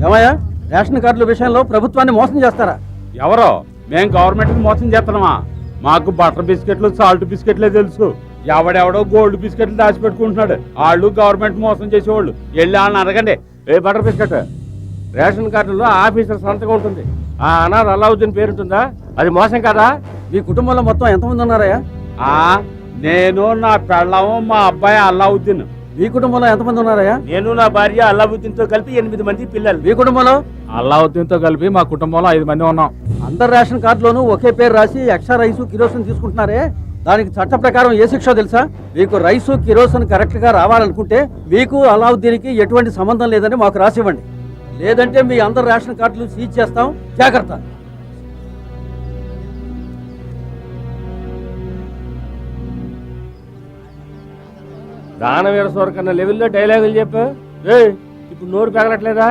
ఏమయ్యా, రేషన్ కార్డుల విషయంలో ప్రభుత్వాన్ని మోసం చేస్తారా? ఎవరో మేం గవర్నమెంట్ మోసం చేస్తున్నామా? మాకు బటర్ బిస్కెట్లు సాల్ట్ బిస్కెట్లే తెలుసు. ఎవడెవడో గోల్డ్ బిస్కెట్లు దాచిపెట్టుకుంటున్నాడు. వాళ్ళు గవర్నమెంట్ మోసం చేసేవాళ్ళు. వెళ్ళి వాళ్ళని అడగండి. ఏ బటర్ బిస్కెట్? రేషన్ కార్డులో ఆఫీసర్ సంతకం ఉంటుంది. ఆ అనాథ అల్లావుద్దీన్ పేరుంటుందా? అది మోసం కదా? మీ కుటుంబంలో మొత్తం ఎంతమంది ఉన్నారయ్యా? నేను, నా పెళ్ళాము, మా అబ్బాయి అల్లావుద్దీన్. మీ కుటుంబంలో ఎంతమంది ఉన్నారయ్యా? నేను, నా భార్య అల్లావుద్దీన్తో కలిపి 8 మంది పిల్లలు. మీ కుటుంబంలో? అల్లావుద్దీన్తో కలిపి మా కుటుంబంలో 5 మంది ఉన్నాం. అందరు రేషన్ కార్డులోనూ ఒకే పేరు రాసి ఎక్స్ట్రా రైసు కిరోసిన్ తీసుకుంటున్నారే, దానికి చట్ట ప్రకారం ఏ శిక్ష తెలుసా? మీకు రైసు కిరోసిన్ కరెక్ట్ గా రావాలనుకుంటే మీకు అల్లావుద్దీన్కి ఎటువంటి సంబంధం లేదని మాకు రాసివ్వండి. లేదంటే మీ అందరు రేషన్ కార్డులు సీజ్ చేస్తాం. జాగ్రత్త. దానవీర సోర కన్నా లెవెల్లో డైలాగులు చెప్పు. ఇప్పుడు నోరు పెగలట్లేదా?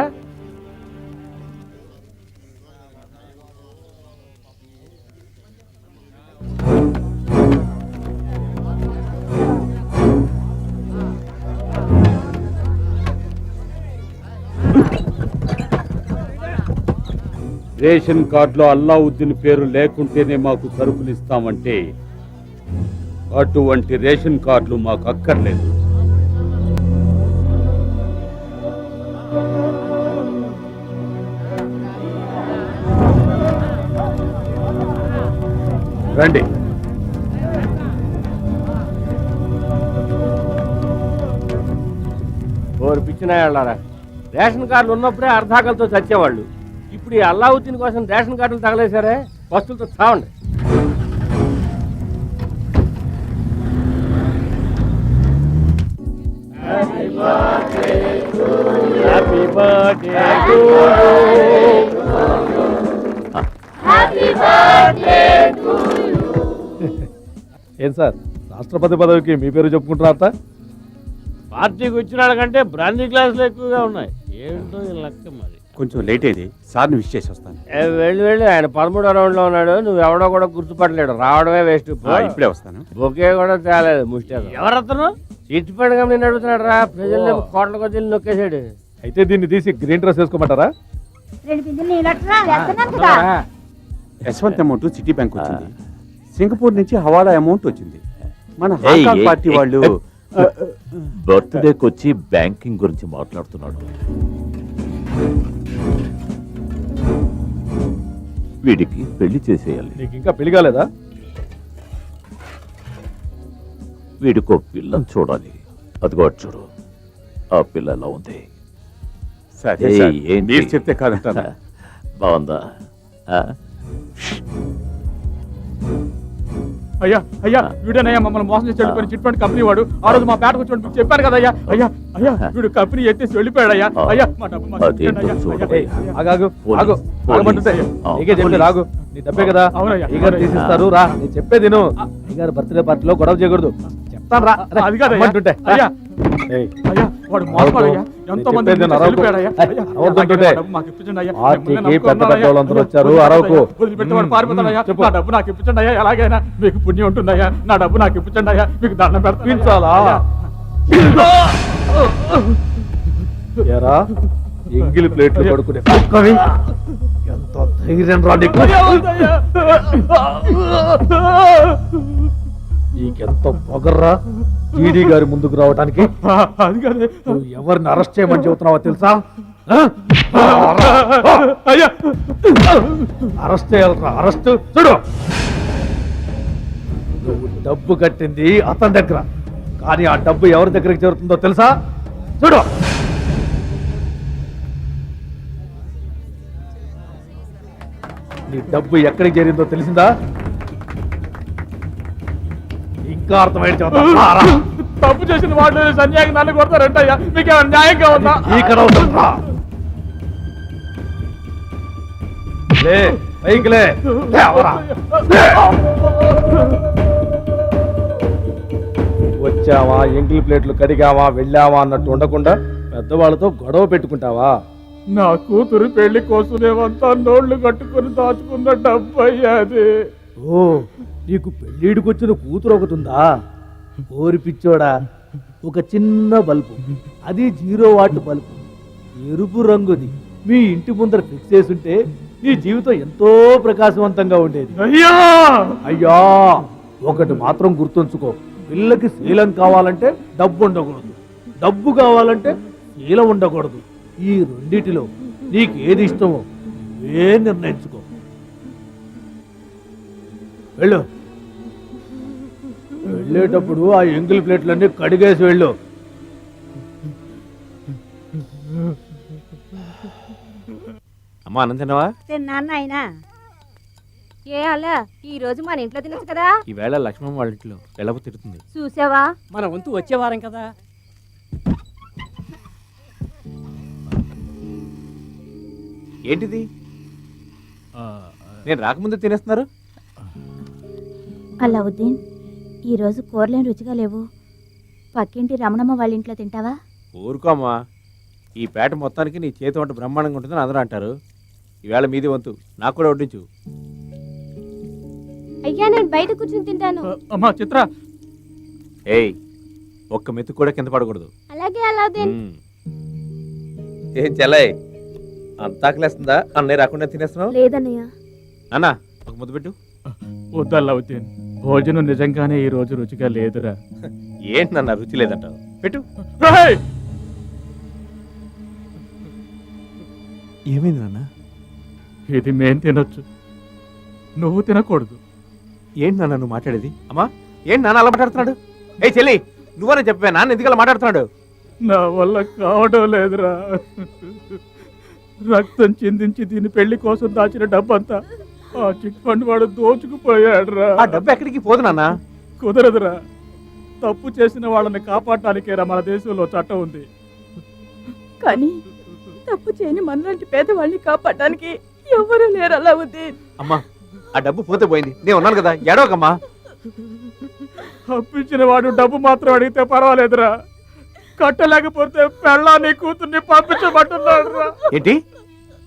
రేషన్ కార్డులో అల్లావుద్దీన్ పేరు లేకుంటేనే మాకు సరుకులు ఇస్తామంటే అటువంటి రేషన్ కార్డులు మాకు అక్కర్లేదు. రండి. ఓరు పిచ్చినాయాళ్ళారా, రేషన్ కార్డులు ఉన్నప్పుడే అర్ధాకలతో చచ్చేవాళ్ళు. ఇప్పుడు ఈ అల్లావుద్దీన్ కోసం రేషన్ కార్డులు తగలేశారే, వస్తువులతో చావండి. ఏం సార్, రాష్ట్రపతి పదవికి మీ పేరు చెప్పుకుంటున్నారట? పార్టీకి వచ్చినాడు కంటే బ్రాండీ గ్లాసులు ఎక్కువగా ఉన్నాయి. ఏంటో ఈ లెక్క మరి. కొంచెం లేట్ అయింది, సార్ని విష్ చేసి వస్తాను. వెళ్ళి ఆయన 13వ రౌండ్ లో ఉన్నాడు. నువ్వు ఎవడో కూడా గుర్తుపట్టలేడు. రావడమే వేస్ట్. ఇప్పుడే వస్తాను. బొకే కూడా తేలేదు. ముష్టి ఎవరతను చిట్టి పండుగ నేను అడుగుతున్నాడు రా. ప్రజల్లో కోట్ల కొద్ది నొక్కేసాడు. అయితే దీన్ని తీసి గ్రీన్ డ్రెస్ వేసుకోమంటారా? యశ్వంత్ అమౌంట్ సిటీ బ్యాంక్ వచ్చింది. సింగపూర్ నుంచి హవాలా అమౌంట్ వచ్చింది. మన హాంకాంగ్ పార్టీ వాళ్ళు బర్త్డేకి వచ్చి బ్యాంకింగ్ గురించి మాట్లాడుతున్నాడు. వీడికి పెళ్లి చేసేయాలి. నీకు ఇంకా పెళ్లి కాలేదా? వీడికో పిల్లని చూడాలి. అదిగో చూడు, ఆ పిల్ల ఎలా ఉంది. సరే మీరు చెప్తే కాదంటారా? బాగుందా? అయ్యా అయ్యా, వీడేనయ్యా మమ్మల్ని మోసం చేసి వెళ్ళిపోయిన చిట్ ఫండ్ కంపెనీ వాడు. ఆ రోజు మా పేటకు వచ్చి మీకు చెప్పాను కదా అయ్యా. అయ్యా అయ్యా, వీడు కంపెనీ ఎత్తేసి వెళ్ళిపోయాడు అయ్యా. అయ్యా మా డబ్బు నీకే చెప్పి రాగు. నీ డబ్బే కదా, అయ్యగారు తీసిస్తారు. రా, నేను చెప్పేది విను. అయ్యగారు బర్త్డే పార్టీలో గొడవ చేయకూడదు. చెప్తాను రా. అది కాదు అంటుంటే పెద్ద పెద్దవాళ్ళందరూ వచ్చారు. అరవకు. డబ్బు నాకు ఇప్పించండి అయ్యా, ఎలాగైనా మీకు పుణ్యం ఉంటుందయ్యా. నా డబ్బు నాకు ఇప్పించండి అయ్యా, మీకు దండం పెడతాలా? ఎంగిలి ప్లేట్లు పడుకునే ఎంత ధైర్యం రా నీకు? నీకెంత పొగర్రా ఈడీ గారి ముందుకు రావటానికి? నువ్వు ఎవరిని అరెస్ట్ చేయమని చెబుతున్నావో తెలుసా? అరెస్ట్ చేయాలరా, అరెస్ట్. చూడు, నువ్వు డబ్బు కట్టింది అతని దగ్గర, కానీ ఆ డబ్బు ఎవరి దగ్గరికి చేరుతుందో తెలుసా? చూడు, నీ డబ్బు ఎక్కడికి చేరిందో తెలిసిందా? ఇంకా అర్థమైంది. తప్పు చేసిన వాళ్ళు సన్యాసి నన్ను కొడతారంటయ్యా, మీకేమైనా న్యాయంగా ఉందా? ఇక్కడ వచ్చావా, ఎంగిల్ ప్లేట్లు కడిగావా, వెళ్ళావా అన్నట్టు ఉండకుండా పెద్దవాళ్ళతో గొడవ పెట్టుకుంటావా? నా కూతురు పెళ్లి కోసమేమంతా నోళ్లు కట్టుకుని దాచుకున్న డబ్బు అయ్యాది. ఓ, నీకు పెళ్ళిడికి వచ్చిన కూతురు ఒకతుందా? ఓరి పిచ్చోడా, ఒక చిన్న బల్బు, అది 0 వాట్ బల్బు, ఎరుపు రంగుది, మీ ఇంటి ముందర ఫిక్స్ చేసుంటే నీ జీవితం ఎంతో ప్రకాశవంతంగా ఉండేది. అయ్యా అయ్యా, ఒకటి మాత్రం గుర్తుంచుకో, పిల్లకి శీలం కావాలంటే డబ్బు ఉండకూడదు, డబ్బు కావాలంటే శీలం ఉండకూడదు. ఈ రెండిటిలో నీకు ఏది ఇష్టమో ఏ నిర్ణయించుకో. వెళ్ళు. వెళ్ళేటప్పుడు ఆ ఎంగిల్ ప్లేట్లన్నీ కడిగేసి వెళ్ళు. అమ్మా అన్నం తిన్నావా? తిన్నాను ఆయన. ఏ అలా ఈ రోజు మన ఇంట్లో తినచ్చు కదా. ఈవేళ లక్ష్మమ్మ వాళ్ళ ఇంట్లో వెళ్ళబో తిడుతుంది. చూసావా, మన వంతు వచ్చేవారం కదా. ఏంటిది? నేను రాకముందే తినేస్తున్నారు. అలావుద్దీన్, ఈ రోజు కూరలేం రుచిగా లేవు. పక్కింటి రమణమ్మ వాళ్ళ ఇంట్లో తింటావా? ఊరుకోమ్మా, ఈ పేట మొత్తానికి నీ చేతి వంట బ్రహ్మాండంగా ఉంటుందని అందరూ అంటారు. ఈవేళ మీది వంతు, నాకు కూడా వడ్డించు. అయ్యా, నేను బయట కూర్చుని తింటాను. అమ్మా చిత్ర, ఏయ్, ఒక్క మెతుకు కూడా కింద పడకూడదు. అలాగే అలావుద్దీన్. ఏం చెల్లయ్, అంత ఆకలేస్తుందా? అన్నయ్య రాకుండా తినేస్తున్నావు? లేదన్నయ్య. అన్న ఒక ముద్దు పెట్టు. వద్దల్లావుద్దీన్, భోజనం నిజంగానే ఈ రోజు రుచిగా లేదురా. ఏంటి నాన్న రుచి లేదంటావు? పెట్టు. ఏమైంది నాన్న? ఇది మేం తినొచ్చు, నువ్వు తినకూడదు. ఏంటి నాన్న నువ్వు మాట్లాడేది? అమ్మా, ఏంటి నాన్న అలా మాట్లాడుతున్నాడు? ఏ చెల్లి, నువ్వనే చెప్పా, నాన్న ఎందుకు అలా మాట్లాడుతున్నాడు? నా వల్ల కావడం లేదురా. రక్తం చిందించి దీని పెళ్లి కోసం దాచిన డబ్బంతా ఆ చిట్ ఫండ్ వాడు దోచుకుపోయాడురా. ఆ డబ్బు ఎక్కడికి పోదు నాన్న. కుదరదురా. తప్పు చేసిన వాళ్ళని కాపాడటానికేరా మన దేశంలో చట్టం ఉంది. కానీ తప్పు చేయని మనలాంటి పేదవాళ్ళని కాపాడడానికి ఎవరు లేరు అలావుద్దీన్. అమ్మా, ఆ డబ్బు పోతే పోయింది, నేను ఉన్నాను కదా, ఏడవకమ్మా. తప్పించిన వాడు డబ్బు మాత్రం అడిగితే పర్వాలేదురా, కట్టలేకపోతే పెళ్ళాన్ని కూతుర్ని పంపించమంటున్నాడు. ఏంటి?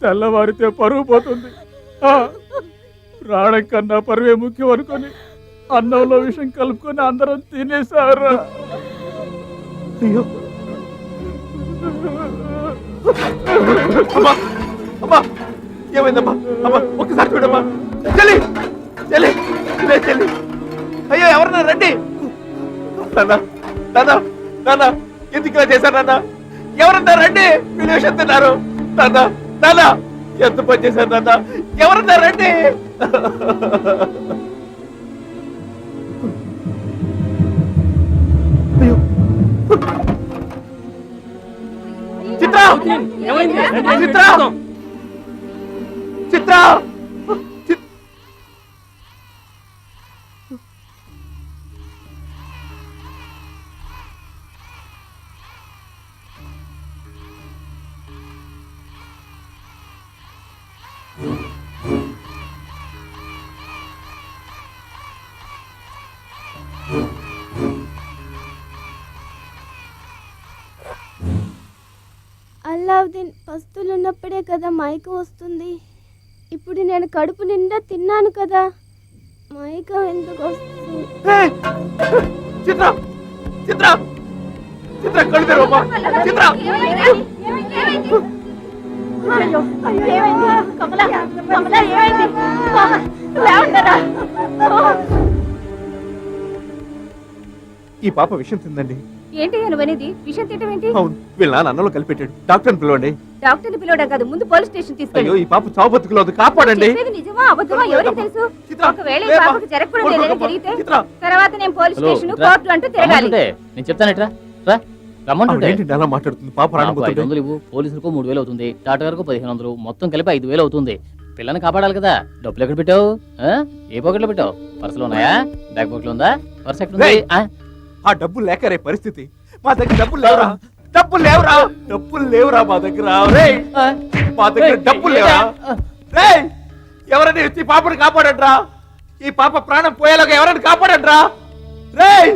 తెల్లవారితే పరువు పోతుంది. ప్రాణం కన్నా పరువే ముఖ్యం అనుకొని అన్నంలో విషం కలుపుకొని అందరం తినేసారు. అయ్యో, అమ్మా, అమ్మా, ఏమైందమ్మా? అమ్మా, ఒక్కసారి చూడమ్మా. చెల్లి, చెల్లి, చెల్లి, అయ్యో ఎవరన్నా రండి. నాన్న, నాన్న, నాన్న, ఎందుకు ఇలా చేశారు నాన్న? ఎవరన్నా రండి, వీళ్ళు విషయం తిన్నారు. నాన్న, నాన్న, ఎంత పని చేశారు నాన్న? ఎవరన్నా రండి. అయ్యో, చిత్ర, చిత్ర, చిత్ర, అలావుద్దీన్, పస్తులున్నప్పుడే కదా మైకం వస్తుంది. ఇప్పుడు నేను కడుపు నిండా తిన్నాను కదా, మైకం ఎందుకు వస్తుంది? చిత్ర, చిత్ర, చిత్ర, కళ్ళు తెరవమ్మా. చిత్ర, అయ్యో, అయ్యో, ఏమైంది? కమలా, కమలా, ఏమైంది? లేవండరా. ఈ పాప విషయం తిందండి. ఏంటి అనువనేది? విషయం తింటం ఏంటి? అవును, వీళ్ళ నాన్న అన్నంలో కలిపెట్టాడు. డాక్టర్ని పిలవండి. డాక్టర్ని పిలవడం కాదు, ముందు పోలీస్ స్టేషన్ తీసుకెళ్ళి. అయ్యో, ఈ పాప చావు బతుకులో ఉంది, కాపాడండి. చెప్పేది నిజమా అబద్ధమా ఎవరికి తెలుసు? చిత్ర, ఒకవేళ ఈ లేమ్మా. పాపకు జరగకూడదు ఏదైనా జరిగితే చిత్ర, తర్వాత నేను పోలీస్ హలో, స్టేషన్ రా. కోర్టు అంటూ తిరగాలి. నేను చెప్తానట్రా, రా ఆవిడ రమ్మంటుంటే. ఏంటండి అలా మాట్లాడుతుంది? పాప ప్రాణం నాకు పోతుంది. 500 ఇవ్వు, పోలీసులకు 3000 అవుతుంది, డాక్టర్ గారికి 1500, మొత్తం కలిపి 5000 అవుతుంది. పిల్లని కాపాడాలి కదా. డబ్బులు ఎక్కడ పెట్టావు? ఏ పాకెట్లో పెట్టావు? పర్సులో ఉన్నాయా? బ్యాక్ పాకెట్లో ఉందా? పర్స్ ఎక్కడ ఉంది? రేయ్, ఆ డబ్బులు లేక రే పరిస్థితి. మా దగ్గర డబ్బులు లేవురా, డబ్బులు లేవురా, డబ్బులు లేవురా మా దగ్గర. రేయ్, మా దగ్గర డబ్బులు లేవురా. రేయ్, ఎవరైనా వచ్చి పాపని కాపాడండ్రా. ఈ పాప ప్రాణం పోయేలాగా ఎవరైనా కాపాడండ్రా. రేయ్,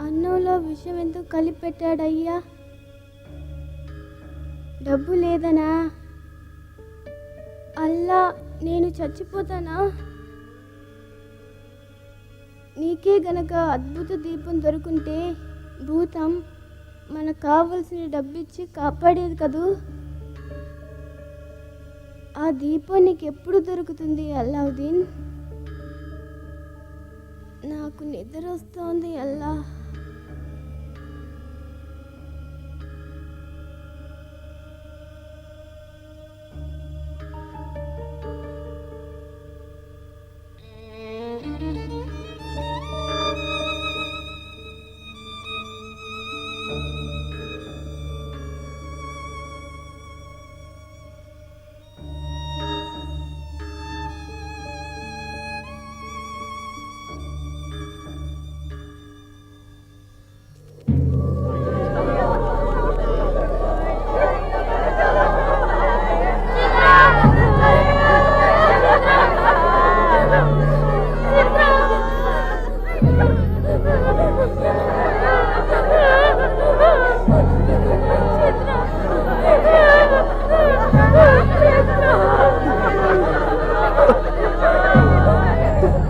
అన్నంలో విషం ఎందుకు కలిపి పెట్టాడయ్యా? డబ్బు లేదనా? అల్లా, నేను చచ్చిపోతానా? నీకే గనక అద్భుత దీపం దొరుకుంటే భూతం మనకు కావలసిన డబ్బిచ్చి కాపాడేది కదూ. ఆ దీపం నీకు ఎప్పుడు దొరుకుతుంది అల్లావుద్దీన్? నాకు నిద్ర వస్తోంది అల్లా.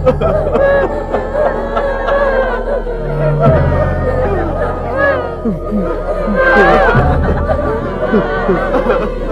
Ha ha ha!